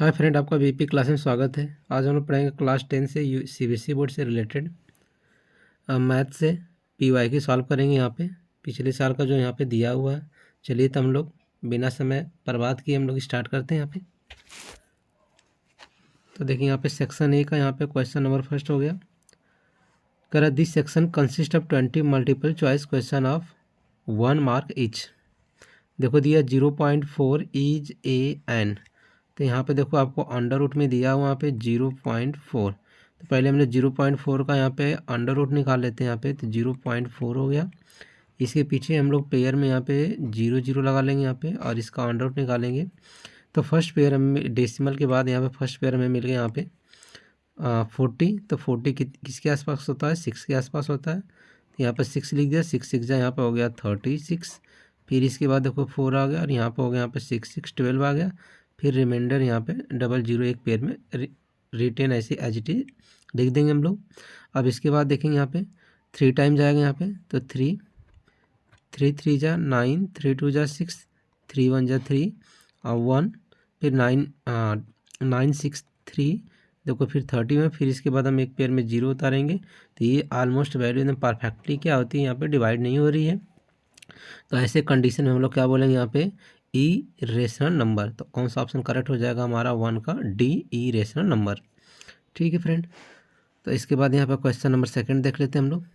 Hi friend, आपका BP class में स्वागत है। आज हम लोग पढ़ेंगे क्लास 10 से सीबीएसई बोर्ड से रिलेटेड मैथ से पीवाई की सॉल्व करेंगे। यहाँ पे पिछले साल का जो यहाँ पे दिया हुआ है। चलिए तो हम लोग बिना समय बर्बाद किए हम लोग स्टार्ट करते हैं यहाँ पे। तो देखिए यहाँ पे सेक्शन ए का यहाँ पे क्वेश्चन नंबर फर्स्ट हो गया। कर this section consist of 20 multiple choice question of 1 mark each. देखो दिया 0.4 इज ए एन। तो यहाँ पे देखो आपको अंडर रूट में दिया हुआ यहाँ पे 0.4। तो पहले हमने 0.4 का यहाँ पे अंडर रूट निकाल लेते हैं यहाँ पे। तो 0.4 हो गया। इसके पीछे हम लोग पेयर में यहाँ पे 0 लगा लेंगे यहाँ पे और इसका अंडर रूट निकालेंगे। तो फर्स्ट पेयर हमें डेसिमल के बाद यहाँ पे फर्स्ट पेयर हमें मिल गया यहाँ पे 40। तो 40 किसके आसपास होता है? 6 के आसपास होता है। तो यहाँ पर 6 लिख दिया। 6 6 यहाँ पे हो गया 36। फिर इसके बाद देखो 4 आ गया और यहाँ पे हो गया यहाँ पे 6 6 12 आ गया। फिर रिमाइंडर यहाँ पे 00 एक पेयर में रिटेन ऐसे एज इट इज लिख देंगे हम लोग। अब इसके बाद देखेंगे यहाँ पे 3 टाइम जाएगा यहाँ पे। तो 3 3 जा 9, 3 2 जा 6, 3 1 जा 3 और 1, फिर 9 6 3। देखो फिर 30 में फिर इसके बाद हम एक पेयर में 0 उतारेंगे। तो ये ऑलमोस्ट वैल्यू एकदम परफेक्टली क्या होती है यहाँ पे डिवाइड नहीं हो रही है। तो ऐसे कंडीशन में हम लोग क्या बोलेंगे यहाँ पे इरेशनल नंबर। तो कौन सा ऑप्शन करेक्ट हो जाएगा हमारा 1 का डी इरेशनल नंबर। ठीक है फ्रेंड। तो इसके बाद यहाँ पे क्वेश्चन नंबर सेकंड देख लेते हैं हम लोग।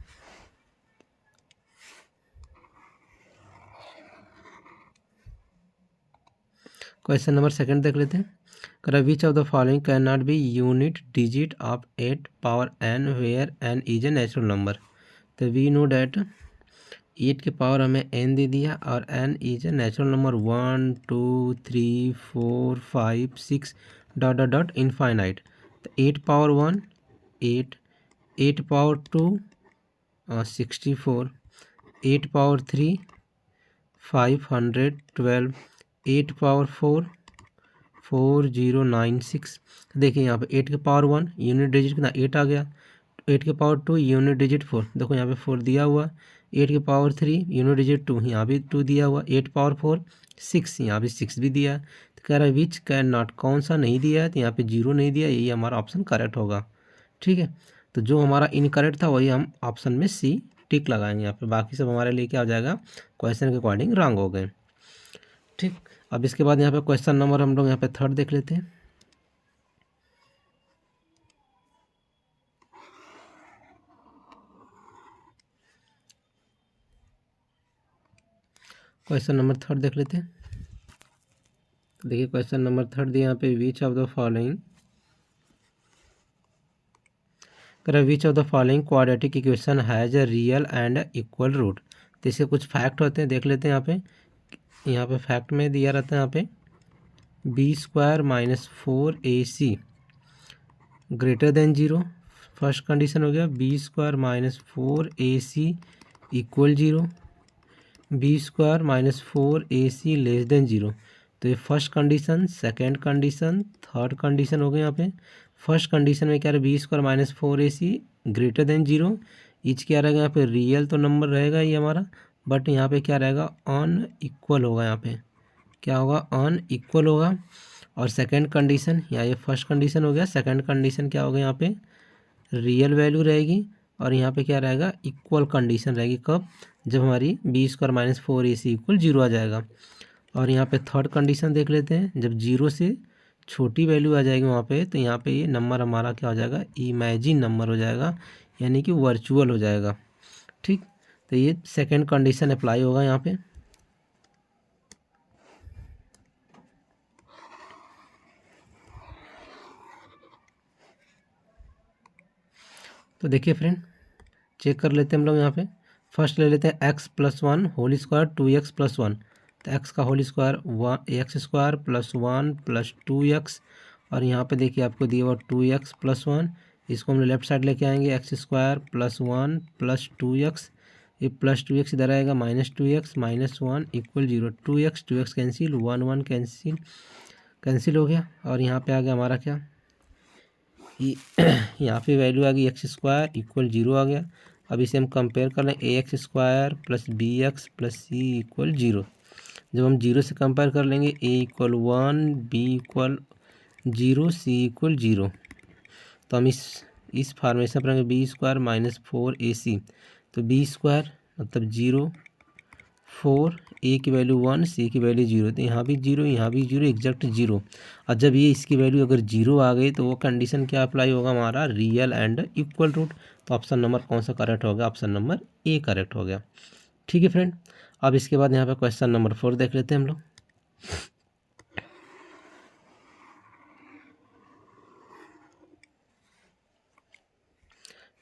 क्वेश्चन नंबर सेकंड देख लेते हैं। कर which of the following can not be unit digit of 8 power n where n is a natural number. तो वी नो डैट 8 के पावर हमें n दे दिया और n is a natural number 1 2 3 4 5 6 dot dot dot infinite. तो 8 power 1 8, 8 power 2 64, 8 power 3 512, 8 power 4 4096। देखिए यहाँ पे 8 के पावर 1 यूनिट डिजिट कितना 8 आ गया। 8 के पावर 2 यूनिट डिजिट 4। देखो यहाँ पे 4 दिया हुआ। 8 के पावर 3 यूनिट डिजिट 2, यहाँ भी 2 दिया हुआ। 8 पावर 4 6, यहाँ भी 6 भी दिया है। तो कह रहा है विच कैन नॉट, कौन सा नहीं दिया है? तो यहाँ पे 0 नहीं दिया। यही हमारा ऑप्शन करेक्ट होगा। ठीक है। तो जो हमारा इनकरेक्ट था वही हम ऑप्शन में सी टिक लगाएंगे यहाँ पे। बाकी सब हमारे लिए क्या हो जाएगा? क्वेश्चन के अकॉर्डिंग रॉन्ग हो गए। ठीक। अब इसके बाद यहाँ पे क्वेश्चन नंबर हम लोग यहाँ पे थर्ड देख लेते हैं। क्वेश्चन नंबर थर्ड देख लेते हैं। देखिए क्वेश्चन नंबर थर्ड दिया यहाँ पे which of the following which of the following quadratic equation has a real and equal root. तो इसके कुछ फैक्ट होते हैं, देख लेते हैं। यहाँ पे फैक्ट में दिया रहता है यहाँ पे b² - 4ac greater than 0। First condition हो गया b² - 4ac equal 0, b² - 4ac less than 0। तो ये first condition, second condition, third condition हो गए यहाँ पे। फर्स्ट कंडीशन में क्या रहा? b² - 4ac greater than 0। Etch क्या रहेगा यहाँ पे? रियल तो नंबर रहेगा ही हमारा, बट यहाँ पे क्या रहेगा? अनइक्वल होगा। यहाँ पे क्या होगा? अनइक्वल होगा। और सेकेंड कंडीशन, या ये फर्स्ट कंडीशन हो गया। सेकेंड कंडीशन क्या होगा? यहाँ पे रियल वैल्यू रहेगी और यहाँ पे क्या रहेगा? इक्वल कंडीशन रहेगी। कब? जब हमारी b² - 4ac इक्वल 0 आ जाएगा। और यहाँ पे थर्ड कंडीशन देख लेते हैं। जब 0 से छोटी वैल्यू आ जाएगी वहाँ पे, तो यहाँ पे ये नंबर हमारा क्या हो जाएगा? इमेजिन नंबर हो जाएगा, यानी कि वर्चुअल हो जाएगा। ठीक। तो ये सेकेंड कंडीशन अप्लाई होगा यहाँ पे। तो देखिए फ्रेंड, चेक कर लेते हैं हम लोग यहाँ पे। फर्स्ट ले लेते हैं x+1 होल स्क्वायर 2x + 1। तो x का होल स्क्वायर x² + 1 + 2x। और यहाँ पे देखिए आपको दिया हुआ 2x + 1। इसको हम लेफ्ट साइड लेके आएंगे x² + 1 + 2x। ये +2x इधर आएगा, -2x -1 = 0। 2x कैंसिल, 1 1 कैंसिल हो गया। और यहाँ पे आ गया हमारा क्या? यहाँ पे वैल्यू आ गई x² = 0 आ गया। अब इसे हम कंपेयर कर लें ax² + bx + c = 0। जब हम 0 से कंपेयर कर लेंगे a = 1, b = zero C equal zero, तो हम इस फार्मेशन पर आएंगे बी स्क्वायर माइनस 4ac, तो बी स्क्वायर मतलब जीरो, 4 ए की वैल्यू 1 सी की वैल्यू 0, तो यहाँ भी जीरो यहाँ भी जीरो एग्जैक्ट जीरो। और जब ये इसकी वैल्यू अगर जीरो आ गई तो वो कंडीशन क्या अप्लाई होगा हमारा, रियल एंड इक्वल रूट। तो ऑप्शन नंबर कौन सा करेक्ट हो गया, ऑप्शन नंबर ए करेक्ट हो गया। ठीक है फ्रेंड, अब इसके बाद यहाँ पे क्वेश्चन नंबर 4 देख लेते हैं हम लोग।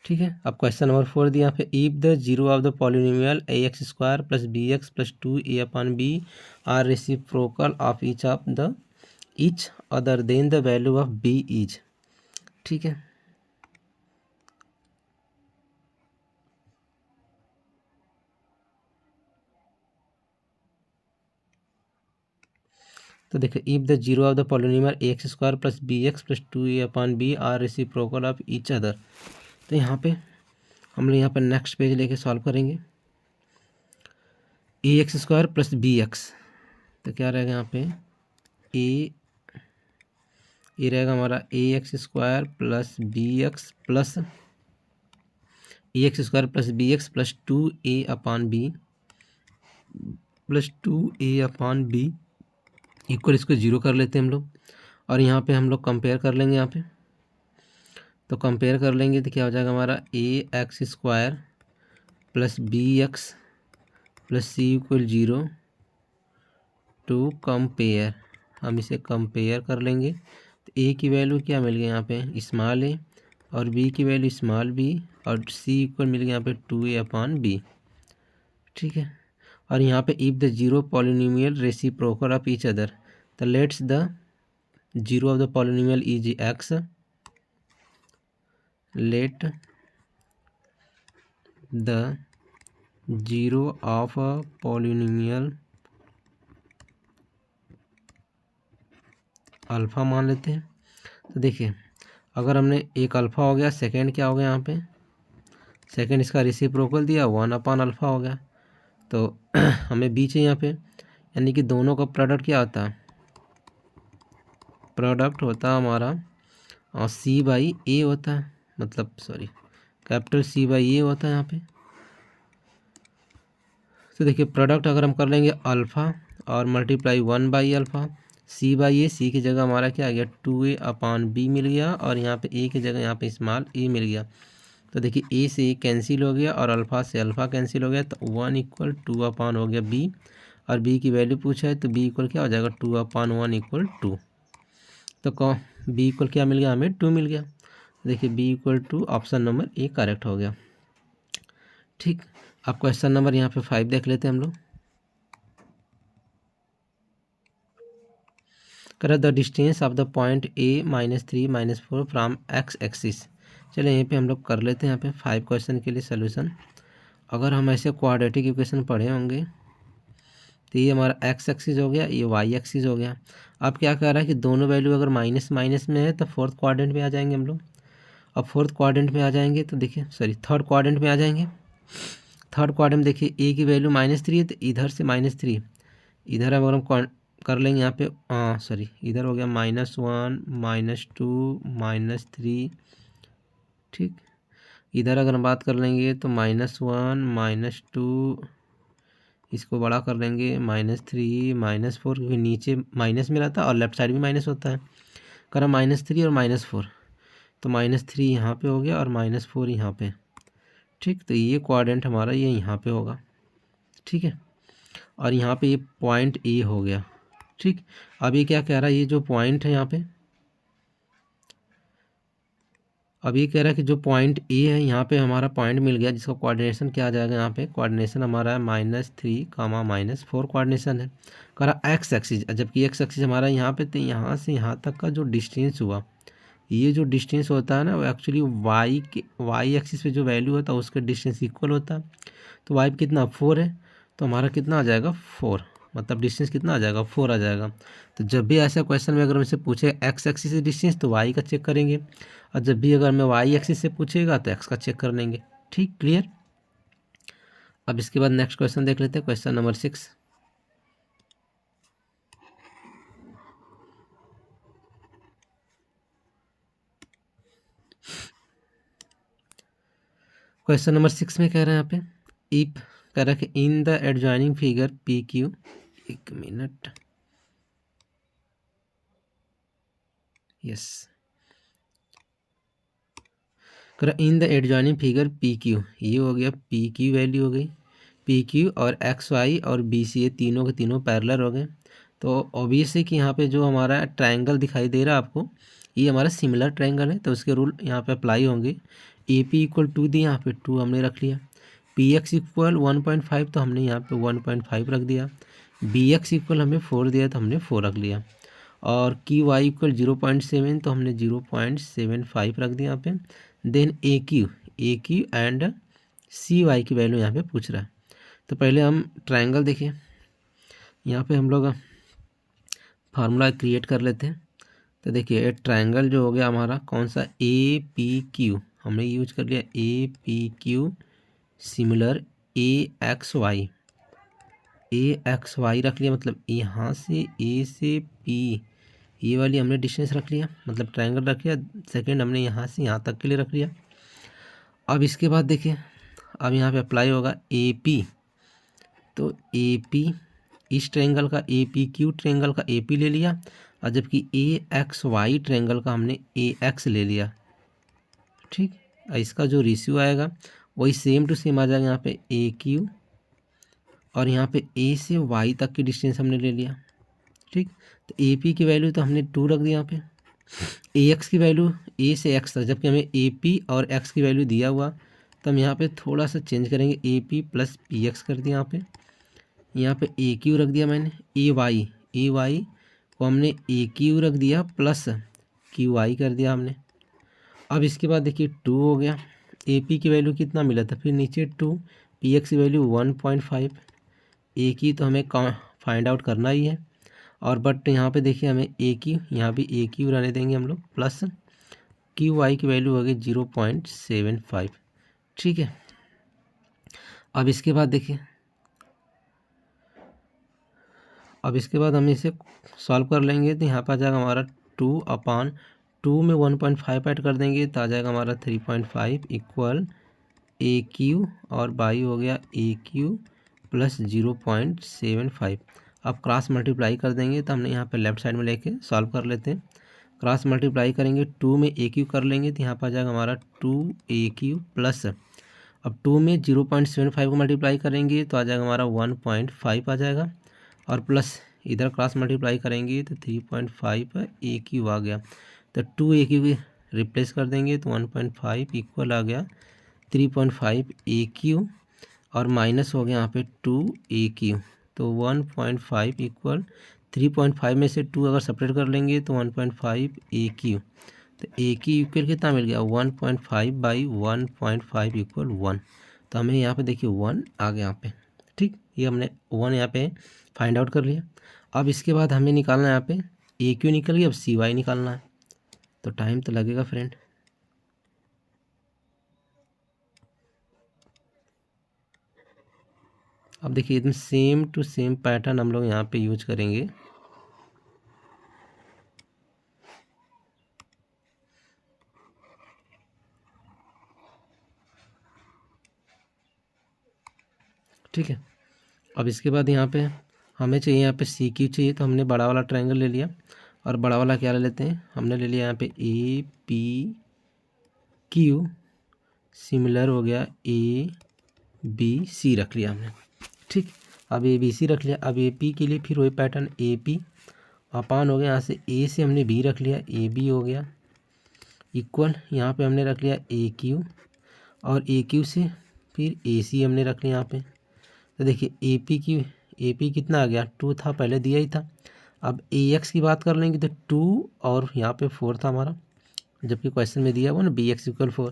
ठीक है, अब क्वेश्चन नंबर 4 दिया पे, if the zero of the polynomial a x square plus b x plus 2a/b are reciprocal of each other then the value of b is. ठीक है, तो देखिए if the zero of the polynomial a x square plus b x plus 2a/b are reciprocal of each other, तो यहाँ पे हम लोग यहाँ पर नेक्स्ट पेज लेके सॉल्व करेंगे। A x square plus b x, तो क्या रहेगा यहाँ पे, ये रहेगा हमारा a x square plus b x plus a x square plus b x plus 2a/b plus 2a/b इक्वल, इसको जीरो कर लेते हैं हम लोग। और यहाँ पे हम लोग कंपेयर कर लेंगे, यहाँ पे तो कंपेयर कर लेंगे तो क्या हो जाएगा हमारा, a x square plus b x plus c equal zero to compare, हम इसे कंपेयर कर लेंगे तो ए की वैल्यू क्या मिल गई यहाँ पे, स्मॉल ए, और बी की वैल्यू स्मॉल बी, और सी इक्वल मिल गया यहाँ पे 2a/b। ठीक है, और यहाँ पे if the zero polynomial reciprocal of each other, तो let's the zero of the polynomial is x, let the zero of a polynomial alpha मान लेते हैं। तो देखिए अगर हमने एक अल्फ़ा हो गया, सेकेंड क्या हो गया यहाँ पे, सेकेंड इसका रेसिप्रोकल दिया 1/अल्फ़ा हो गया, तो हमें बी चाहिए यहाँ पे, यानी कि दोनों का प्रोडक्ट क्या होता है, प्रोडक्ट होता है हमारा सी बाई ए होता है, मतलब सॉरी कैपिटल सी बाई ए होता है यहाँ पे। तो देखिए प्रोडक्ट अगर हम कर लेंगे अल्फ़ा और मल्टीप्लाई 1/अल्फ़ा, सी बाई ए, सी की जगह हमारा क्या आ गया 2a/b मिल गया, और यहाँ पे ए की जगह यहाँ पे स्मॉल ए मिल गया। तो देखिए ए से ए कैंसिल हो गया और अल्फ़ा से अल्फ़ा कैंसिल हो गया, तो 1 इक्वल 2 हो गया बी, और बी की वैल्यू पूछा है तो बी इक्वल क्या हो जाएगा 2/1 इक्वल 2। तो बी इक्वल क्या मिल गया हमें 2 मिल गया। देखिए b equal 2, option number a correct हो गया। ठीक, अब क्वेश्चन नंबर यहाँ पे 5 देख लेते हैं हम लोग। कर the distance of the point A -3 -4 from x axis. चलिए यहीं पे हम लोग कर लेते हैं यहाँ पे 5 क्वेश्चन के लिए सोल्यूशन। अगर हम ऐसे क्वाड्रेटिक इक्वेशन पढ़े होंगे तो ये हमारा एक्स एक्सिस हो गया, ये वाई एक्सिस हो गया। अब क्या कर रहा है कि दोनों वैल्यू अगर माइनस माइनस में है तो फोर्थ क्वाड्रेंट में आ जाएंगे हम लोग। अब फोर्थ क्वाड्रेंट में आ जाएंगे तो देखिए सॉरी थर्ड क्वाड्रेंट में आ जाएंगे। थर्ड क्वाड्रेंट में देखिए ए की वैल्यू -3 है, तो इधर से -3 इधर अगर हम कर लेंगे यहाँ पे, सॉरी इधर हो गया -1 -2 -3। ठीक, इधर अगर हम बात कर लेंगे तो -1 -2, इसको बड़ा कर लेंगे -3 -4, क्योंकि नीचे माइनस में रहता है और लेफ्ट साइड भी माइनस होता है। करा -3 और -4, तो -3 यहाँ पे हो गया और -4 यहाँ पे। ठीक, तो ये क्वाड्रेंट हमारा ये यहाँ पे होगा। ठीक है, और यहाँ पे ये पॉइंट ए हो गया। ठीक, अब ये क्या कह रहा है, ये जो पॉइंट है यहाँ पे, अब ये कह रहा है कि जो पॉइंट ए है यहाँ पे हमारा पॉइंट मिल गया, जिसका कोऑर्डिनेशन क्या आ जाएगा, यहाँ पे कोऑर्डिनेशन हमारा है -3, -4 कोऑर्डिनेशन है। कह रहा एक्स एक्सिस, जबकि एक्स एक्सिस हमारा यहाँ पे, तो यहाँ से यहाँ तक का जो डिस्टेंस हुआ, ये जो डिस्टेंस होता है ना वो एक्चुअली वाई एक्सिस पे जो वैल्यू होता है उसके डिस्टेंस इक्वल होता है। तो वाई कितना 4 है, तो हमारा कितना आ जाएगा 4, मतलब डिस्टेंस कितना आ जाएगा 4 आ जाएगा। तो जब भी ऐसा क्वेश्चन में अगर हमसे पूछे एक्स एक्सिस से डिस्टेंस तो वाई का चेक करेंगे, और जब भी अगर मैं वाई एक्सिस से पूछेगा तो एक्स का चेक कर लेंगे। ठीक, क्लियर। अब इसके बाद नेक्स्ट क्वेश्चन देख लेते हैं, क्वेश्चन नंबर 6। क्वेश्चन नंबर 6 में कह रहे हैं यहाँ पे इफ कह रहा है कि इन the adjoining figure P Q, एक मिनट, यस, कह रहा इन the adjoining figure P Q, ये हो गया पी क्यू वैल्यू हो गई, पी क्यू और एक्स वाई और बी सी, ये तीनों के तीनों पैरेलल हो गए। तो ऑब्वियस है कि यहाँ पे जो हमारा ट्रायंगल दिखाई दे रहा है आपको, ये हमारा सिमिलर ट्रायंगल है, तो उसके रूल यहाँ पे अप्लाई होंगे। ए पी इक्वल 2 दी, यहाँ पे 2 हमने रख लिया। पी एक्स इक्वल 1.5, तो हमने यहाँ पे 1.5 रख दिया। बी एक्स इक्वल हमें 4 दिया, तो हमने 4 रख लिया। और क्यू वाई इक्वल 0.7, तो हमने 0.75 रख दिया यहाँ पे। Then A Q and C Y की वैल्यू यहाँ पे पूछ रहा है। तो पहले हम ट्रायंगल देखिए, यहाँ पे हम लोग फार्मूला क्रिएट कर लेते हैं। तो देखिए ट्रायंगल जो हो गया हमारा कौन सा, ए पी क्यू, हमने यूज कर लिया A P Q similar A X Y, A X Y रख लिया, मतलब यहाँ से ए से पी, ये वाली हमने डिस्टेंस रख लिया, मतलब ट्रायंगल रख लिया। सेकंड हमने यहाँ से यहाँ तक के लिए रख लिया। अब इसके बाद देखिए, अब यहाँ पे अप्लाई होगा ए पी, तो ए पी इस ट्रायंगल का, ए पी क्यू ट्रायंगल का ए पी ले लिया, और जबकि ए एक्स वाई ट्रायंगल का हमने ए एक्स ले लिया। ठीक, इसका जो रेशियो आएगा वही सेम टू सेम आ जाएगा। यहाँ पे ए क्यू और यहाँ पे ए से वाई तक की डिस्टेंस हमने ले लिया। ठीक, तो ए पी की वैल्यू तो हमने 2 रख दी यहाँ पे, ए एक्स की वैल्यू ए से एक्स तक, जबकि हमें ए पी और एक्स की वैल्यू दिया हुआ, तो हम यहाँ पे थोड़ा सा चेंज करेंगे, A P plus P x कर दिया यहाँ पे ए क्यू रख दिया मैंने, ए वाई को हमने ए क्यू रख दिया प्लस क्यू वाई कर दिया हमने। अब इसके बाद देखिए 2 हो गया, ए पी की वैल्यू कितना मिला था, फिर नीचे 2, पी एक्स की वैल्यू 1.5, ए की तो हमें फाइंड आउट करना ही है। और बट यहाँ पे देखिए हमें ए क्यू, यहाँ भी ए क्यू रहने देंगे हम लोग, प्लस क्यू वाई की वैल्यू होगी 0.75। ठीक है, अब इसके बाद देखिए, अब इसके बाद हम इसे सॉल्व कर लेंगे, तो यहाँ पर आ जाएगा हमारा 2/2 में 1.5 ऐड कर देंगे, तो आ जाएगा हमारा 3.5 इक्वल ए क्यू और बाई हो गया ए क्यू प्लस 0.75। अब क्रॉस मल्टीप्लाई कर देंगे, तो हमने यहाँ पे लेफ्ट साइड में लेके सॉल्व कर लेते हैं। क्रॉस मल्टीप्लाई करेंगे, 2 में ए क्यू कर लेंगे, तो यहाँ पर आ जाएगा हमारा 2 ए क्यू प्लस, अब 2 में 0.75 को मल्टीप्लाई करेंगे तो आ जाएगा हमारा 1.5 आ जाएगा, और प्लस इधर क्रॉस मल्टीप्लाई करेंगे तो 3.5 ए क्यू आ गया, तो 2 ए क्यू रिप्लेस कर देंगे तो 1.5 इक्वल आ गया 3.5 ए क्यू, और माइनस हो गया यहाँ पे 2 ए क्यू, तो 1.5 इक्वल 3.5 में से 2 अगर सेपरेट कर लेंगे तो 1.5 ए क्यू, तो ए की इक्वल कितना मिल गया 1.5 बाई 1.5 इक्वल 1, तो हमें यहाँ पे देखिए 1 आ गया यहाँ पे। ठीक, ये हमने 1 यहाँ पे फाइंड आउट कर लिया। अब इसके बाद हमें निकालना है यहाँ पे ए क्यू निकल गया, अब सी वाई निकालना है, तो टाइम तो लगेगा फ्रेंड। अब देखिए एकदम सेम टू सेम पैटर्न हम लोग यहाँ पे यूज करेंगे। ठीक है, अब इसके बाद यहाँ पे हमें चाहिए, यहाँ पे सी क्यू चाहिए, तो हमने बड़ा वाला ट्रायंगल ले लिया, और बड़ा वाला क्या ले लेते हैं, हमने ले लिया यहाँ पे ए पी क्यू सिमिलर हो गया ए बी सी रख लिया हमने। ठीक, अब ए बी सी रख लिया। अब ए पी के लिए फिर वही पैटर्न, ए पी अपान हो गया, यहाँ से ए से हमने बी रख लिया, ए बी हो गया इक्वल, यहाँ पे हमने रख लिया ए क्यू, और ए क्यू से फिर ए सी हमने रख लिया यहाँ पे। तो देखिए ए पी कितना आ गया, 2 था पहले दिया ही था। अब ए एक्स की बात कर लेंगे तो 2 और यहाँ पे 4 था हमारा, जबकि क्वेश्चन में दिया हुआ ना बी एक्स इक्वल 4,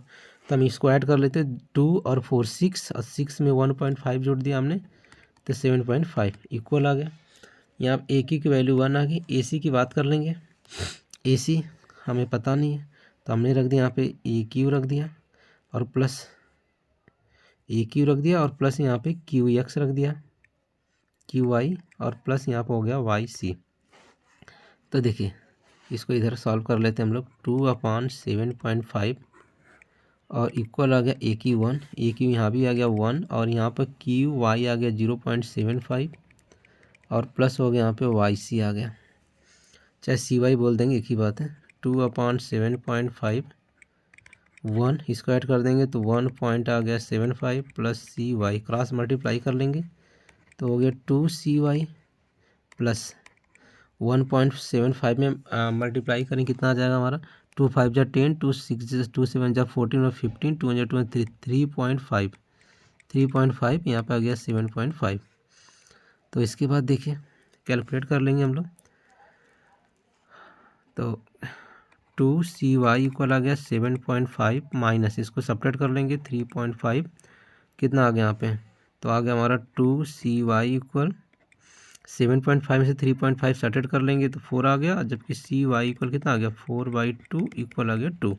तो हम इसको ऐड कर लेते, 2 और 4 6, और 6 में 1.5 जोड़ दिया हमने, तो 7.5 इक्वल आ गया। यहाँ ए क्यू की वैल्यू 1 आ गई। ए सी की बात कर लेंगे, ए सी हमें पता नहीं है, तो हमने रख दिया यहाँ पे ए क्यू रख दिया, और प्लस ए क्यू रख दिया, और प्लस यहाँ पे क्यू एक्स रख दिया, क्यू वाई, और प्लस यहाँ पे हो गया वाई सी। तो देखिए इसको इधर सॉल्व कर लेते हैं हम लोग, 2/7.5 और इक्वल आ गया ए क्यू 1, ए क्यू यहाँ भी आ गया 1, और यहाँ पर क्यू वाई आ गया 0.75, और प्लस हो गया यहाँ पे वाई सी आ गया, चाहे सी वाई बोल देंगे, एक ही बात है। 2/7.5, 1 इसको ऐड कर देंगे तो 1 पॉइंट आ गया 75 प्लस सी वाई, क्रॉस मल्टीप्लाई कर लेंगे तो हो गया 2 CY प्लस 1.75 में मल्टीप्लाई करें कितना आ जाएगा हमारा, 2 5 जा 10, 2 7 जा 14 और 15, 2 जा 2 3.5, 3.5 यहाँ पे आ गया 7.5। तो इसके बाद देखिए कैलकुलेट कर लेंगे हम लोग, तो 2CY इक्वल आ गया 7.5 माइनस, इसको सेपरेट कर लेंगे 3.5, कितना आ गया यहाँ पे, तो आ गया हमारा 2CY इक्वल 7.5 में से 3.5 सेपरेट कर लेंगे तो 4 आ गया, जबकि CY इक्वल कितना आ गया 4/2 इक्वल आ गया 2।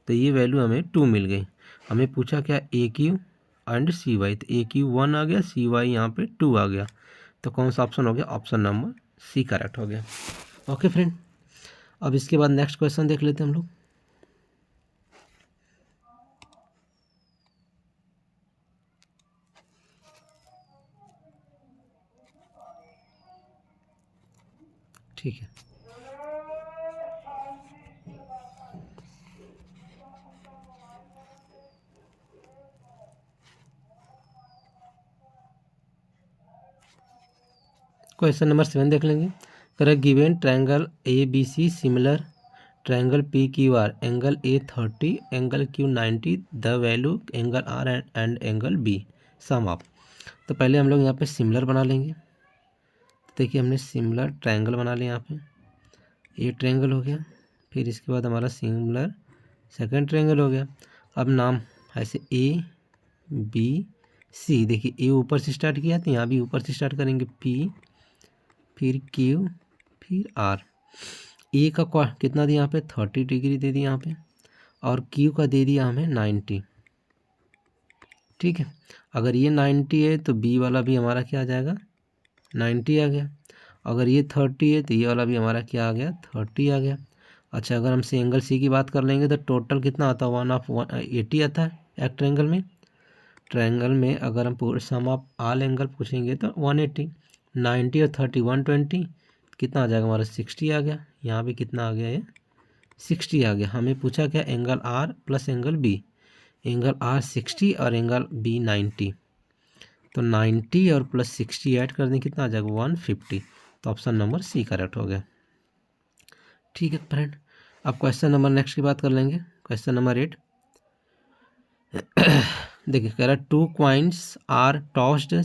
तो ये वैल्यू हमें 2 मिल गई। हमें पूछा क्या AQ एंड CY, तो AQ 1 आ गया, CY यहाँ पे 2 आ गया, तो कौन सा ऑप्शन हो गया, ऑप्शन नंबर सी करेक्ट हो गया। ओके फ्रेंड, अब इसके बाद नेक्स्ट क्वेश्चन देख लेते हैं हम लोग। ठीक है, क्वेश्चन नंबर 7 देख लेंगे। Correct given triangle ABC similar triangle PQR, angle A 30, angle Q 90, the value angle R and angle B, sum of. तो पहले हम लोग यहाँ पे सिमिलर बना लेंगे। तो देखिए हमने सिमिलर ट्रायंगल बना लिया, यहाँ पे ये ट्रायंगल हो गया, फिर इसके बाद हमारा सिमिलर सेकंड ट्रायंगल हो गया। अब नाम ऐसे ABC, देखिए ए ऊपर से स्टार्ट किया तो यहाँ भी ऊपर से स्टार्ट करेंगे, P फिर Q फिर R। ए का कितना दिया यहाँ पे 30 डिग्री दे दिया यहाँ पे, और Q का दे दिया हमें 90। ठीक है, अगर ये 90 है तो B वाला भी हमारा क्या आ जाएगा 90 आ गया, अगर ये 30 है तो ये वाला भी हमारा क्या आ गया 30 आ गया। अच्छा, अगर हमसे एंगल C की बात कर लेंगे तो टोटल कितना आता है 1/80 आता है एक ट्रायंगल में। ट्रायंगल में अगर हम पूरे सम ऑफ ऑल एंगल पूछेंगे तो 180, 90 और 30 120, कितना आ जाएगा हमारा 60 आ गया। यहाँ भी कितना आ गया ये 60 आ गया। हमें पूछा क्या angle R plus angle B, angle R 60 और एंगल B 90, तो 90 और प्लस 60 ऐड कर दें कितना आ जाएगा 150। तो ऑप्शन नंबर सी करेक्ट हो गया। ठीक है फ्रेंड, अब क्वेश्चन नंबर नेक्स्ट की बात कर लेंगे। क्वेश्चन नंबर 8 देखिए कह रहा है 2 coins are tossed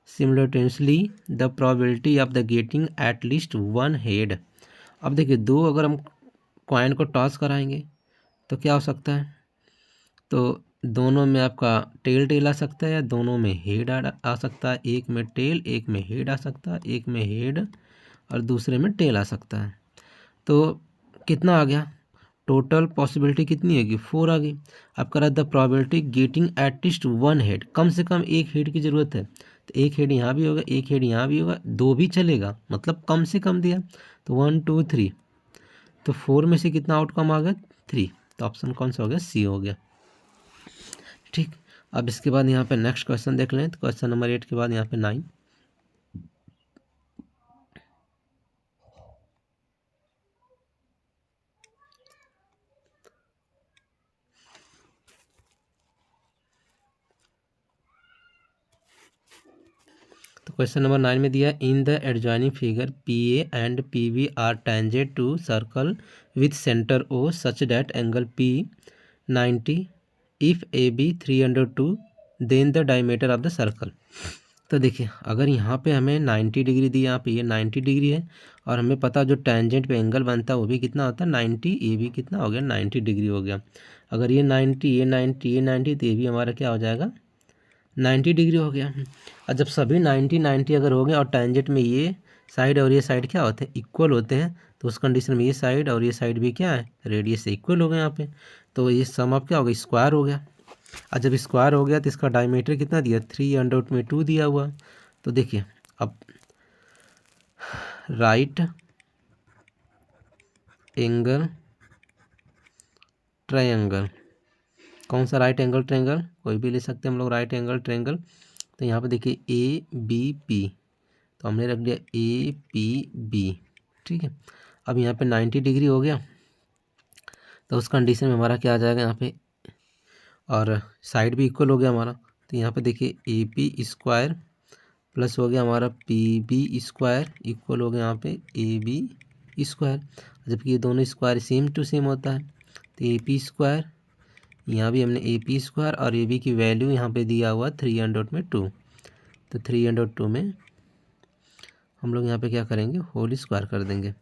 simultaneously, the probability of the getting at least 1 head. अब देखिए दो अगर हम कॉइन को टॉस कराएंगे तो क्या हो सकता है, तो दोनों में आपका टेल टेल आ सकता है या दोनों में हेड आ सकता है, एक में टेल एक में हेड आ सकता है, एक में हेड और दूसरे में टेल आ सकता है। तो कितना आ गया, टोटल पॉसिबिलिटी कितनी होगी 4 आ गई। अब कह रहा है the probability getting at least 1 head, कम से कम एक हेड की ज़रूरत है, तो एक हेड यहाँ भी होगा एक हेड यहाँ भी होगा, दो भी चलेगा मतलब कम से कम दिया, तो 1 2 3, तो 4 में से कितना आउटकम आ गया 3, तो ऑप्शन कौन सा हो गया सी हो गया। ठीक, अब इसके बाद यहाँ पे नेक्स्ट क्वेश्चन देख लें। तो क्वेश्चन नंबर 8 के बाद यहाँ पे 9, तो क्वेश्चन नंबर 9 में दिया in the adjoining figure PA and PB are tangent to circle with centre O such that angle P 90, if AB 302, then the diameter of the circle. तो देखिए अगर यहाँ पे हमें 90 डिग्री दी, यहाँ पे ये 90 डिग्री है, और हमें पता जो टेंजेंट पे एंगल बनता है वो भी कितना होता है 90, ये भी कितना हो गया 90 डिग्री हो गया। अगर ये 90 ये 90 ये 90 तो ये भी हमारा क्या हो जाएगा 90 डिग्री हो गया। और जब सभी 90 90 अगर हो गए और टेंजेंट में ये साइड और ये साइड क्या होते हैं इक्वल होते हैं, तो उस कंडीशन में ये साइड और ये साइड भी क्या है रेडियस से इक्वल हो गए यहाँ पे, तो ये सम ऑफ क्या हो गया स्क्वायर हो गया। और जब स्क्वायर हो गया तो इसका डायमीटर कितना दिया 3√2 दिया हुआ। तो देखिए अब राइट एंगल ट्रायंगल कौन सा राइट एंगल ट्रायंगल, कोई भी ले सकते हैं हम लोग राइट एंगल ट्रायंगल। तो यहाँ पे देखिए ए बी पी, तो हमने रख दिया ए पी बी, ठीक है। अब यहाँ पे 90 डिग्री हो गया, तो उस कंडीशन में हमारा क्या आ जाएगा यहाँ पे, और साइड भी इक्वल हो गया हमारा। तो यहाँ पे देखिए ए पी स्क्वायर प्लस हो गया हमारा पी बी स्क्वायर इक्वल हो गया यहाँ पे ए बी स्क्वायर, जबकि ये दोनों स्क्वायर सेम टू सेम होता है। तो ए पी स्क्वायर, यहाँ भी हमने ए पी स्क्वायर और ए बी की वैल्यू यहाँ पे दिया हुआ 302, तो 302 में हम लोग यहाँ पे क्या करेंगे, होल स्क्वायर कर देंगे।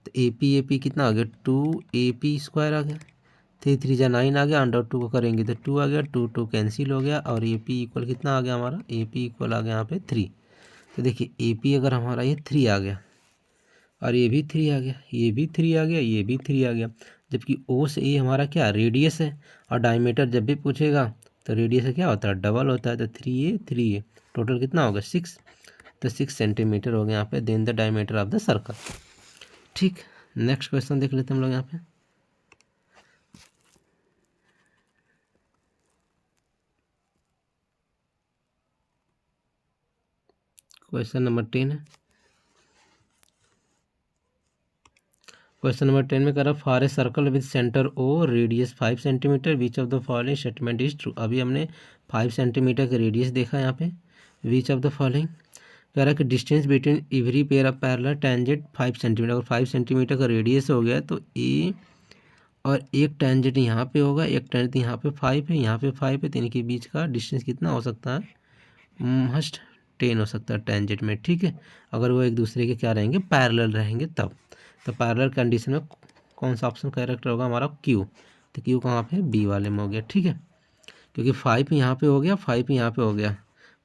तो ए पी कितना आ गया, 2 AP स्क्वायर आ गया, 3 3 9 आ गया, अंडर 2 को करेंगे तो 2 आ गया, 2 कैंसिल हो गया, और ए पी इक्वल कितना आ गया हमारा, ए पी इक्वल आ गया यहाँ पे 3। तो देखिए ए पी अगर हमारा ये 3 आ गया और ये भी 3 आ गया, ये भी 3 आ गया, ये भी 3 आ गया, जबकि ओ से ए हमारा क्या रेडियस है, और डायमीटर जब भी पूछेगा तो रेडियस से क्या होता है, डबल होता है। तो 3 टोटल कितना होगा 6, तो 6 सेंटीमीटर हो गया यहाँ पे, then the diameter of the circle. ठीक, नेक्स्ट क्वेश्चन देख लेते हैं हम लोग यहाँ पे। क्वेश्चन नंबर 10 है। क्वेश्चन नंबर 10 में कह रहा for a circle with centre O radius 5 centimetre which of the following statement is true. अभी हमने 5 सेंटीमीटर का रेडियस देखा यहाँ पे, विच ऑफ द फॉलोइंग कह रहा है कि distance between every pair of parallel tangent 5 centimetre. अगर 5 सेंटीमीटर का रेडियस हो गया तो ए और एक टेंजेंट यहाँ पे होगा, एक टेंजेंट यहाँ पे 5 है, यहाँ पे 5 है, तो इनके बीच का डिस्टेंस कितना हो सकता है, मस्ट 10 हो सकता है टेंजेंट में, ठीक है। अगर वो एक दूसरे के क्या रहेंगे, पैरेलल रहेंगे तब। तो पैरेलल कंडीशन में कौन सा ऑप्शन करेक्ट होगा हमारा, क्यू। तो क्यू कहाँ पे, बी वाले में हो गया, ठीक है, क्योंकि 5 यहाँ पे हो गया, 5 यहाँ पे हो गया,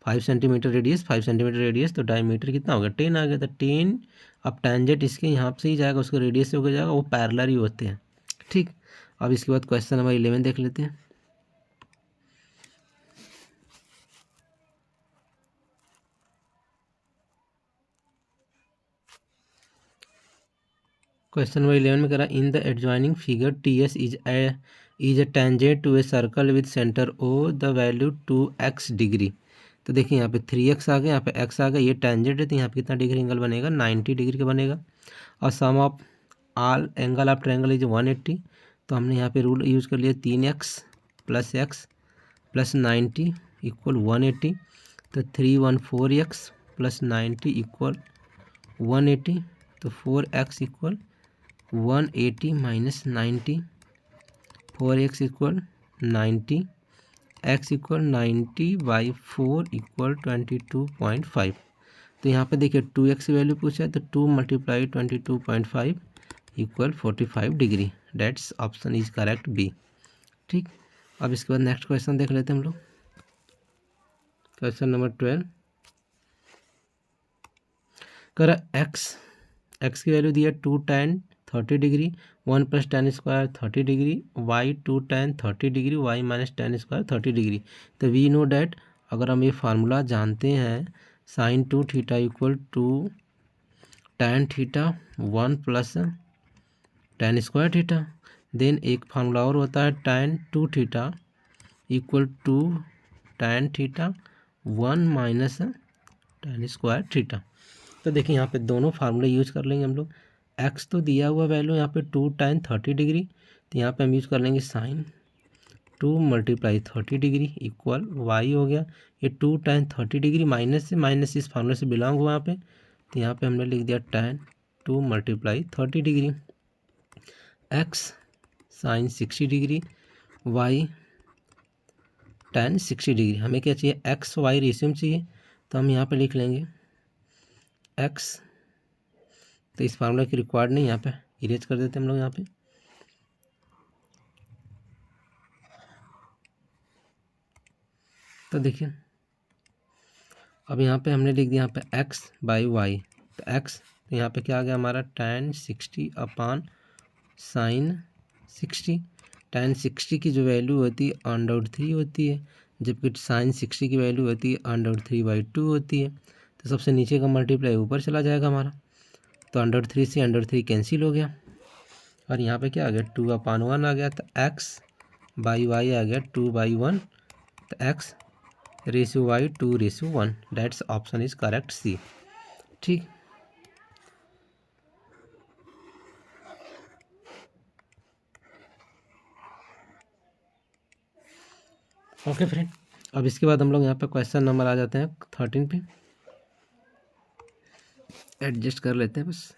5 सेंटीमीटर रेडियस, 5 सेंटीमीटर रेडियस, तो डायमीटर कितना हो गया 10 आ गया। तो 10 अब टेंजेंट इसके यहाँ से ही जाएगा, उसका रेडियस से होकर जाएगा, वो पैरेलल ही होते हैं, ठीक। अब इसके बाद क्वेश्चन नंबर 11 देख लेते हैं। क्वेश्चन नंबर 11 में कह रहा है in the adjoining figure T S is a tangent to a circle with centre O the value 2x degree. तो देखिए यहाँ पे 3x आ गया, यहाँ पे x आ गया, ये टेंजेंट है, तो यहाँ पे कितना डिग्री एंगल बनेगा, 90 डिग्री का बनेगा। और sum of all angle of triangle is 180। तो हमने यहाँ पे रूल यूज़ कर लिया 3x plus x plus 90 equal 180। तो 314x प्लस 90 इक्वल 180। तो 4x equal 180 minus 90, 4x equal 90, x equal 90/4 equal 22.5। तो यहाँ पे देखिए 2x की वैल्यू पूछा है, तो 2 × 22.5 equal 45 degree. That's option is correct B, ठीक। अब इसके बाद नेक्स्ट क्वेश्चन देख लेते हैं हम लोग। क्वेश्चन नंबर 12 कर x की वैल्यू दिया 2 tan 30 degree, 1 + tan square 30 degree, y 2 tan 30 degree, y - tan square 30 degree. तो वी नो डैट, अगर हम ये फार्मूला जानते हैं, sin 2 theta equal 2 tan theta 1 + tan square theta. Then एक फार्मूला और होता है tan 2 theta equal 2 tan theta 1 - tan square theta. तो देखिए यहाँ पे दोनों फार्मूले यूज कर लेंगे हम लोग। एक्स तो दिया हुआ वैल्यू यहाँ पे 2 tan 30 डिग्री, तो यहाँ पे हम यूज़ कर लेंगे sin 2 × 30 डिग्री इक्वल वाई हो गया, ये 2 tan 30 डिग्री माइनस इस फार्मूले से बिलोंग हुआ यहाँ पे, तो यहाँ पे हमने लिख दिया tan 2 × 30 degree X sin 60 degree, Y tan 60 degree. हमें क्या चाहिए, एक्स वाई रेशियो में चाहिए, तो हम यहाँ पे लिख लेंगे एक्स, तो इस फार्मूला की रिक्वायर्ड नहीं, यहाँ पे इरेज कर देते हम लोग यहाँ पे। तो देखिए अब यहाँ पे हमने लिख दिया यहाँ पे x/y, तो x, तो यहाँ पे क्या आ गया हमारा tan 60/sin 60। tan 60 की जो वैल्यू होती है √3 होती है, जबकि sin 60 की वैल्यू होती है √3/2 होती है। तो सबसे नीचे का मल्टीप्लाई ऊपर चला जाएगा हमारा, तो √3 से √3 कैंसिल हो गया, और यहाँ पे क्या आ गया 2/1 आ गया। तो x बाई वाई आ गया 2/1, तो x ratio y 2/1, that's option is correct C. ठीक, ओके फ्रेंड। अब इसके बाद हम लोग यहाँ पे क्वेश्चन नंबर आ जाते हैं 13 पे, एडजस्ट कर लेते हैं बस।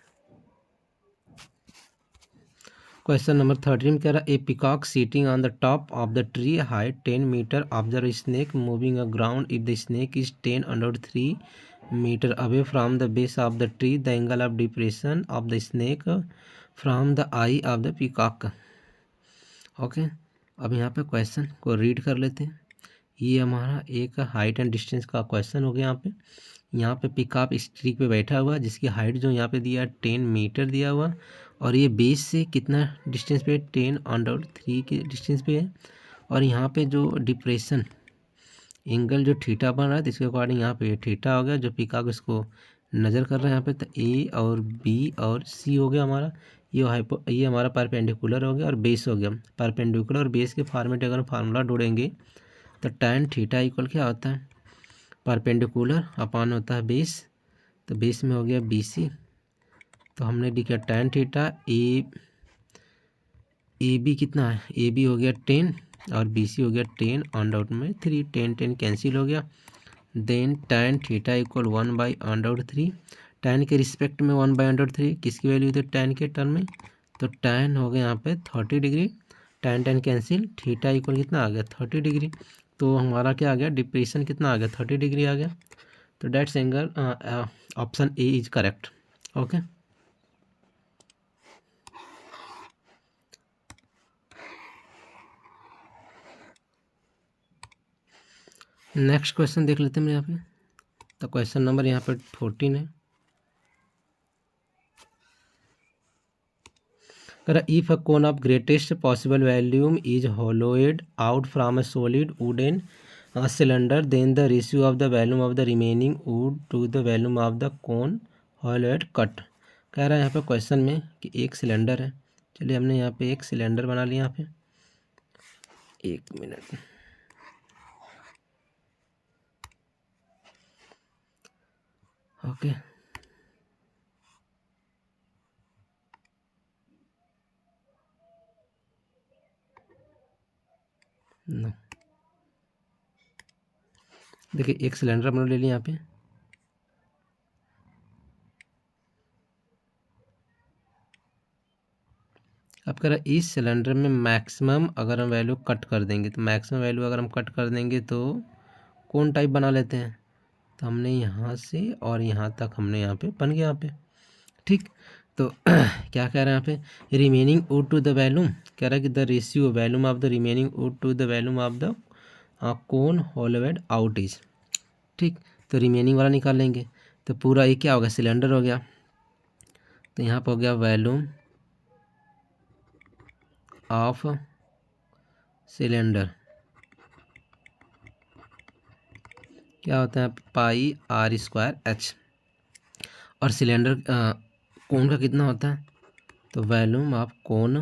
क्वेश्चन नंबर 13 कह रहा है, a peacock sitting on the top of the tree height 10 metre observe snake moving a ground if the snake is 10 / 3 metre away from the base of the tree, the angle of depression of the snake from the eye of the peacock. Okay, अब यहाँ पे question को read कर लेते हैं। ये हमारा एक हाइट एंड डिस्टेंस का क्वेश्चन हो गया। यहाँ पे पिकॉक इस ट्री पे बैठा हुआ, जिसकी हाइट जो यहाँ पे दिया 10 मीटर दिया हुआ, और ये बेस से कितना डिस्टेंस पे 10/3 के डिस्टेंस पे है। और यहाँ पे जो डिप्रेशन एंगल जो थीटा बन रहा है, तो इसके अकॉर्डिंग यहाँ पे थीटा हो गया, जो पिकॉक इसको नज़र कर रहा है यहाँ पे। तो ए और बी और सी हो गया हमारा, ये हमारा परपेंडिकुलर हो गया और बेस हो गया। परपेंडिकुलर और बेस के फॉर्मेट अगर फार्मूला ढूंढेंगे तो tan थीटा इक्वल क्या होता है, परपेंडिकुलर अपान होता है बेस, तो बेस में हो गया BC। तो हमने लिखा tan थीटा ए बी कितना है, ए बी हो गया 10 और BC हो गया 10/3, 10 कैंसिल हो गया। Then tan theta equal 1/3, tan के रिस्पेक्ट में 1/3, किसकी वैल्यू थी tan के टर्म में, तो tan हो गया यहाँ पे 30 degree, tan cancel, theta equal कितना आ गया 30 डिग्री। तो हमारा क्या आ गया, डिप्रेशन कितना आ गया 30 डिग्री आ गया। तो that's angle option A is correct. Okay, next question देख लेते हैं यहाँ पे। तो क्वेश्चन नंबर यहाँ पे 14 है। If a cone of greatest possible volume is hollowed out from a solid wooden cylinder, then the ratio of the volume of the remaining wood to the volume of the cone hollowed cut. कह रहा है यहाँ पे question में कि एक cylinder है। चलिए हमने यहाँ पे एक सिलेंडर बना लिया। यहाँ पे 1 मिनट, ओके। नो, देखिए एक सिलेंडर हमने ले लिया यहाँ पे। अब कह रहा है इस सिलेंडर में मैक्सिमम अगर हम वैल्यू कट कर देंगे, तो मैक्सिमम वैल्यू अगर हम कट कर देंगे तो कौन टाइप बना लेते हैं। तो हमने यहाँ से और यहाँ तक हमने यहाँ पे बन गया यहाँ पे। ठीक, तो क्या कह रहे हैं यहाँ पे, remaining wood to the volume, कह रहा है कि the ratio volume of the remaining wood to the volume of the cone hollowed out is. ठीक, तो रिमेनिंग वाला निकाल लेंगे, तो पूरा ये क्या हो गया, सिलेंडर हो गया। तो यहाँ पर हो गया वैल्यूम ऑफ सिलेंडर, क्या होता है πr²h। और सिलेंडर कोन का कितना होता है, तो वॉल्यूम ऑफ कोन,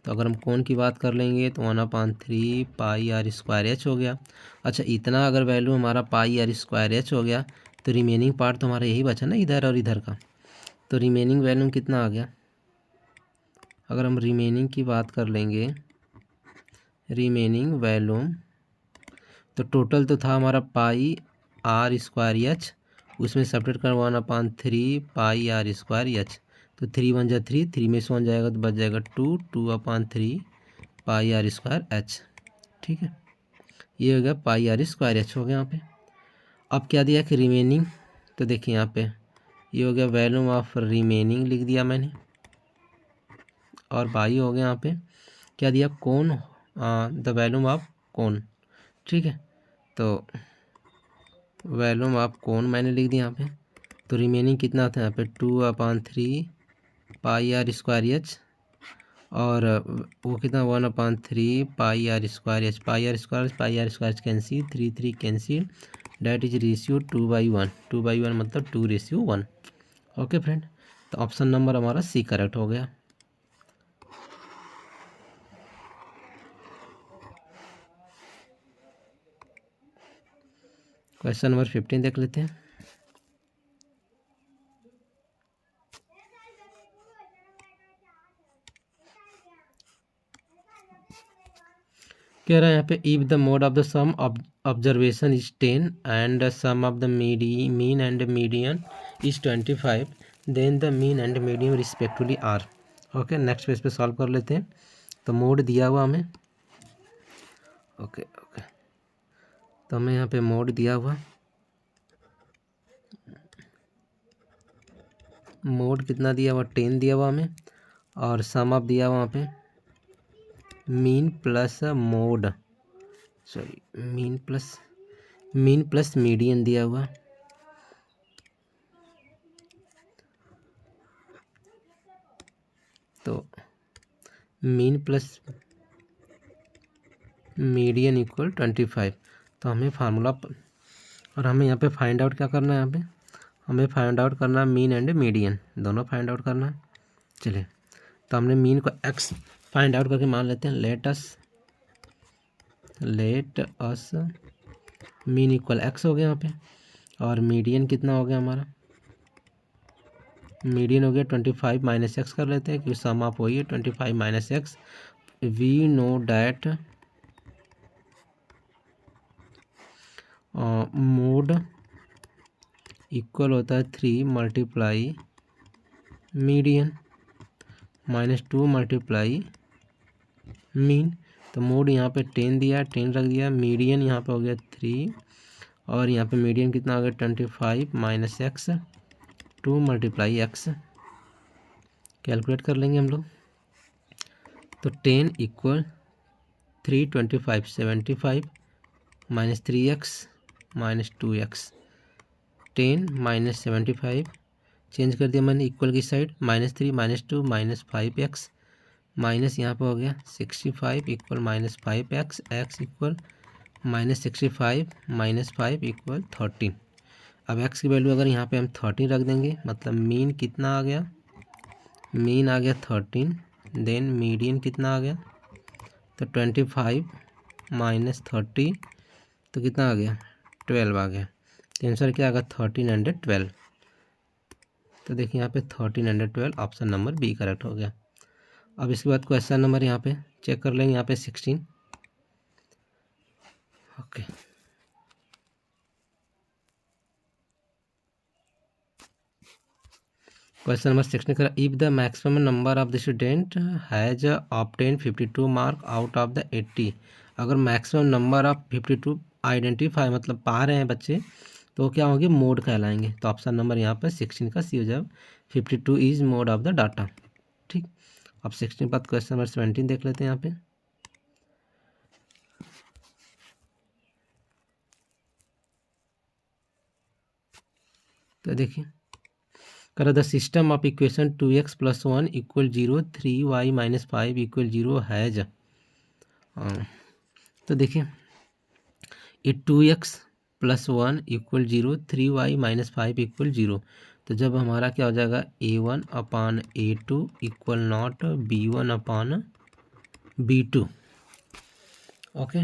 तो अगर हम कोन की बात कर लेंगे तो 1/3 πr² हो गया। अच्छा, इतना अगर वैल्यू हमारा πr² हो गया, तो रिमेनिंग पार्ट तो हमारा यही बचा ना, इधर और इधर का। तो रिमेनिंग वैल्यूम कितना आ गया, अगर हम रिमेनिंग की बात कर लेंगे, रिमेनिंग वैल्यूम, तो टोटल तो था हमारा πr²h, उसमें सब्ट्रैक्ट कर 1/3 πr²h, तो 3 × 1 = 3, 3 में से 1 जाएगा तो बच जाएगा 2, 2/3 πr²h। ठीक है, ये हो गया πr²h हो गया यहाँ पे। अब क्या दिया कि रिमेनिंग, तो देखिए यहाँ पे ये हो गया वैल्यूम ऑफ रिमेनिंग लिख दिया मैंने, और बाई हो गया यहाँ पे क्या दिया, कोन, द वैल्यूम ऑफ कोन। ठीक है, तो वैल्यूम ऑफ कोन मैंने लिख दिया यहाँ पे। तो रिमेनिंग कितना था यहाँ पे 2/3 πr²h, और वो कितना 1/3 πr²h, πr² cancel, 3 3 cancel, that is ratio 2/1, 2/1 मतलब 2/1। ओके फ्रेंड, तो ऑप्शन नंबर हमारा सी करेक्ट हो गया। क्वेश्चन नंबर 15 देख लेते हैं। कह रहा है यहाँ पे if the mode of the sum observation is 10 and sum of the mean and median is 25, then the mean and medium respectively are. Okay, next page पे सॉल्व कर लेते हैं। तो मोड दिया हुआ हमें, ओके, तो हमें यहाँ पे मोड दिया हुआ, मोड कितना दिया हुआ, 10 दिया हुआ हमें, और सम ऑफ दिया हुआ वहाँ पे mean plus mode, sorry mean plus median दिया हुआ। तो मीन प्लस मीडियन इक्वल 25। तो हमें फार्मूला, और हमें यहाँ पे फाइंड आउट क्या करना है, यहाँ पे हमें फाइंड आउट करना है मीन एंड मीडियन, दोनों फाइंड आउट करना है। चलिए, तो हमने मीन को x फाइंड आउट करके मान लेते हैं। Let us mean equal x हो गया यहाँ पे, और मीडियन कितना हो गया हमारा, मीडियन हो गया 25 माइनस एक्स कर लेते हैं, क्योंकि सम आप वही है 25 minus X. We know that mode equal होता है 3 multiply median minus 2 multiply mean. तो मोड यहाँ पे 10 दिया, 10 रख दिया, मीडियन यहाँ पे हो गया 3, और यहाँ पे मीडियन कितना हो गया 25 minus x, 2 multiply x. Calculate कर लेंगे हम लोग। तो 10 equal 3 25 75 minus 3x minus 2x, 10 minus 75 change कर दिया मैंने इक्वल की side, minus 3 minus 2 minus 5x, minus यहाँ पे हो गया 65 equal minus 5x, x equal minus 65 minus 5 equal 13। अब x की वैल्यू अगर यहाँ पे हम 13 रख देंगे, मतलब मीन कितना आ गया, मीन आ गया 13, देन मीडियन कितना आ गया, तो 25 माइनस 30, तो कितना आ गया 12 आ गया। तो आंसर क्या आ गया 1312। तो देखिए यहाँ पे 1312, ऑप्शन नंबर बी करेक्ट हो गया। अब इसके बाद क्वेश्चन नंबर यहाँ पे चेक कर लेंगे, यहाँ पे 16। ओके, क्वेश्चन नंबर 16 करा, if the maximum number of the student has obtain 52 mark out of the 80। अगर मैक्सिमम नंबर ऑफ 52 आइडेंटिफाई मतलब पा रहे हैं बच्चे, तो क्या होंगे, मोड कहलाएंगे। तो ऑप्शन नंबर यहाँ पर 16 का सी हो जाए, 52 is mode of the data. ठीक, अब 16 बाद क्वेश्चन नंबर 17 देख लेते हैं यहाँ पे। तो देखिए, करा the system of equation 2x + 1 = 0, 3y - 5 = 0 has. तो देखिए, ये 2x + 1 = 0, 3y - 5 = 0। तो जब हमारा क्या हो जाएगा, a1/a2 = नॉट b1/b2। ओके,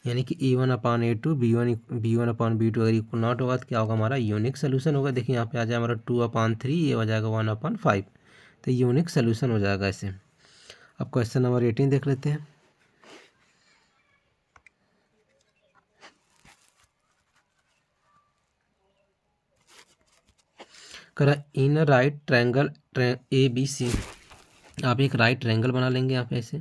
यानी कि a1/a2 b1/b2 अगर इक्वल नॉट होगा तो क्या होगा, हमारा यूनिक सोल्यूशन होगा। देखिए यहाँ पे आ जाए हमारा 2/3, ये हो जाएगा 1/5। तो यूनिक सोल्यूशन हो जाएगा ऐसे। अब क्वेश्चन नंबर 18 देख लेते हैं। करा इन राइट ट्रायंगल ABC, आप एक राइट ट्रायंगल बना लेंगे यहाँ पे ऐसे,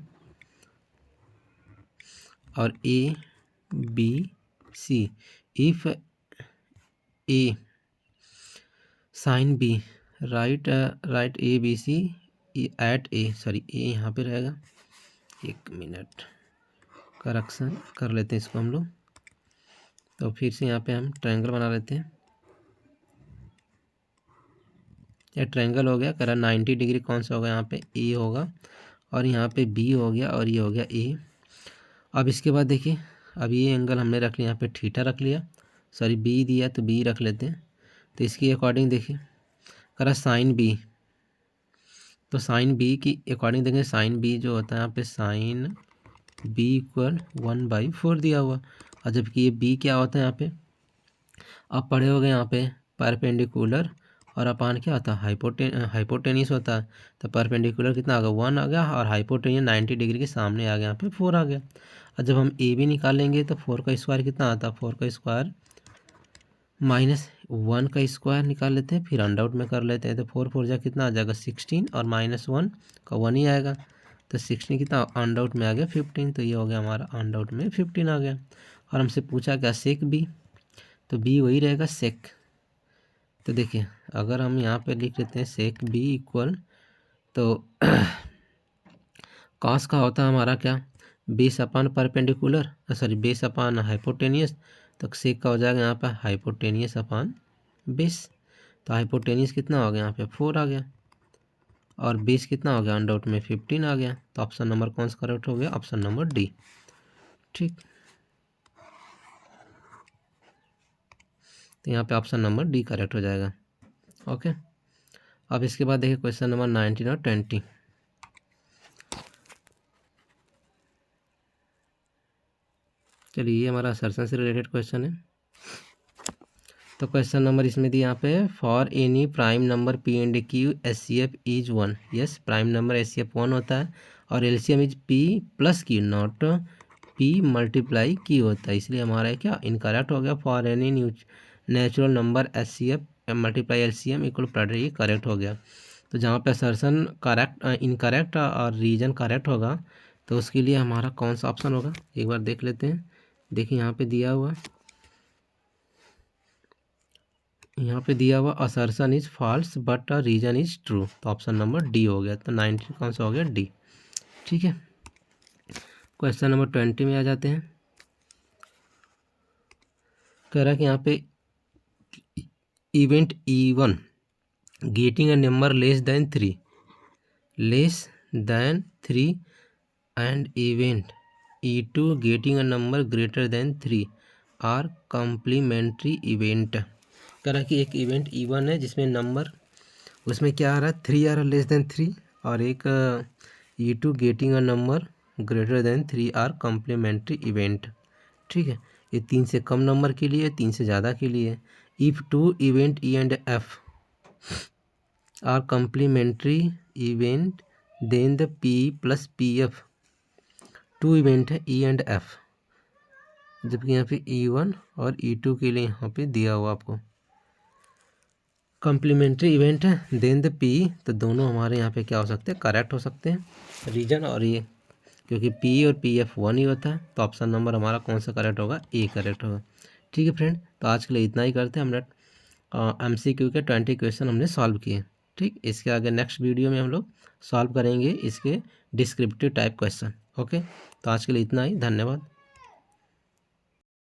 और ABC if a sine b, right ABC at a, sorry a यहाँ पे रहेगा, 1 मिनट करेक्शन कर लेते हैं इसको हम लोग। तो फिर से यहाँ पे हम ट्रायंगल बना लेते हैं। ये ट्रायंगल हो गया, करा 90 डिग्री कौन सा होगा, यहाँ पे ए होगा, और यहाँ पे बी हो गया, और ये हो गया ए। अब इसके बाद देखिए, अब ये एंगल हमने रख लिया, यहाँ पे थीटा रख लिया, सॉरी बी दिया तो बी रख लेते हैं। तो इसके अकॉर्डिंग देखिए, करा साइन बी, तो साइन बी की अकॉर्डिंग देखें, साइन बी जो होता है यहाँ पे साइन बी = 1/4 दिया हुआ, और जबकि ये बी क्या होता है यहाँ पे, आप पढ़े होगे यहाँ पे परपेंडिकुलर और अपान क्या होता है, हाइपोटेनियस होता है। तो परपेंडिकुलर कितना आ गया, 1 आ गया, और हाइपोटेनियस 90 डिग्री के सामने आ गया, यहाँ पे 4 आ गया। और जब हम ए भी निकालेंगे तो 4 का स्क्वायर कितना आता है, 4 का स्क्वायर -1 का स्क्वायर निकाल लेते हैं, फिर अंडर आउट में कर लेते हैं। तो 4 4 जा कितना आ जाएगा 16, और -1 का 1 ही आएगा। तो 16 कितना अंडर आउट में आ गया 15, तो ये हो गया हमारा अंडर आउट में 15 आ गया। और हमसे पूछा क्या, सेक बी, तो बी वही रहेगा सेक। तो देखिए अगर हम यहाँ पे लिख लेते हैं सेक बी इक्वल, तो कॉस का होता है हमारा क्या, base upon perpendicular, sorry base upon hypotenuse. तो सेक का हो जाएगा यहाँ पर हाइपोटेनियस अपान बेस। तो हाइपोटेनियस कितना हो गया यहाँ पे 4 आ गया, और बेस कितना हो गया अंडर आउट में 15 आ गया। तो ऑप्शन नंबर कौन सा करेक्ट हो गया, ऑप्शन नंबर डी। ठीक, तो यहाँ पे ऑप्शन नंबर डी करेक्ट हो जाएगा। ओके, अब इसके बाद देखिए क्वेश्चन नंबर 19 और 20। चलिए ये हमारा असर्शन से रिलेटेड क्वेश्चन है। तो क्वेश्चन नंबर इसमें दिया यहाँ पे, for any prime number P and Q S C F is 1। Yes, prime number S C F 1 होता है, और L C M is P plus Q, not P multiply Q होता है, इसलिए हमारा क्या इनकरेक्ट हो गया। For any natural number S C F multiply L C M equal product, ये करेक्ट हो गया। तो जहाँ पे असर्शन करेक्ट इनकरेक्ट और रीजन करेक्ट होगा, तो उसके लिए हमारा कौन सा ऑप्शन होगा, एक बार देख लेते हैं। देखिए यहाँ पे दिया हुआ, यहाँ पे दिया हुआ assertion is false but reason is true, तो ऑप्शन नंबर डी हो गया। तो 19 कौन सा हो गया, डी। ठीक है, क्वेश्चन नंबर 20 में आ जाते हैं। कह रहा है कि यहाँ पे event E1 getting a number less than 3 and event E2 getting a number greater than 3 are complementary event. कह रहा है कि एक इवेंट E1 है जिसमें नंबर, उसमें क्या आ रहा है 3 आ रहा है लेस देन 3, और एक E2 getting a number greater than 3 are complementary event. ठीक है, ये 3 से कम नंबर के लिए, 3 से ज़्यादा के लिए। If 2 event E and F are complementary event then the P plus PF, 2 event है E एंड F, जबकि यहाँ पे E1 और E2 के लिए यहाँ पे दिया हुआ आपको कॉम्प्लीमेंट्री इवेंट है देन द पी, तो दोनों हमारे यहाँ पे क्या हो सकते हैं, करेक्ट हो सकते हैं, रीजन और ये, क्योंकि पी और पी एफ 1 ही होता है। तो ऑप्शन नंबर हमारा कौन सा करेक्ट होगा, ए करेक्ट होगा। ठीक है फ्रेंड, तो आज के लिए इतना ही करते हैं। हमने MCQ के 20 क्वेश्चन हमने सॉल्व किए। ठीक, इसके आगे नेक्स्ट वीडियो में हम लोग सॉल्व करेंगे इसके डिस्क्रिप्टिव टाइप क्वेश्चन। ओके, तो आज के लिए इतना ही, धन्यवाद।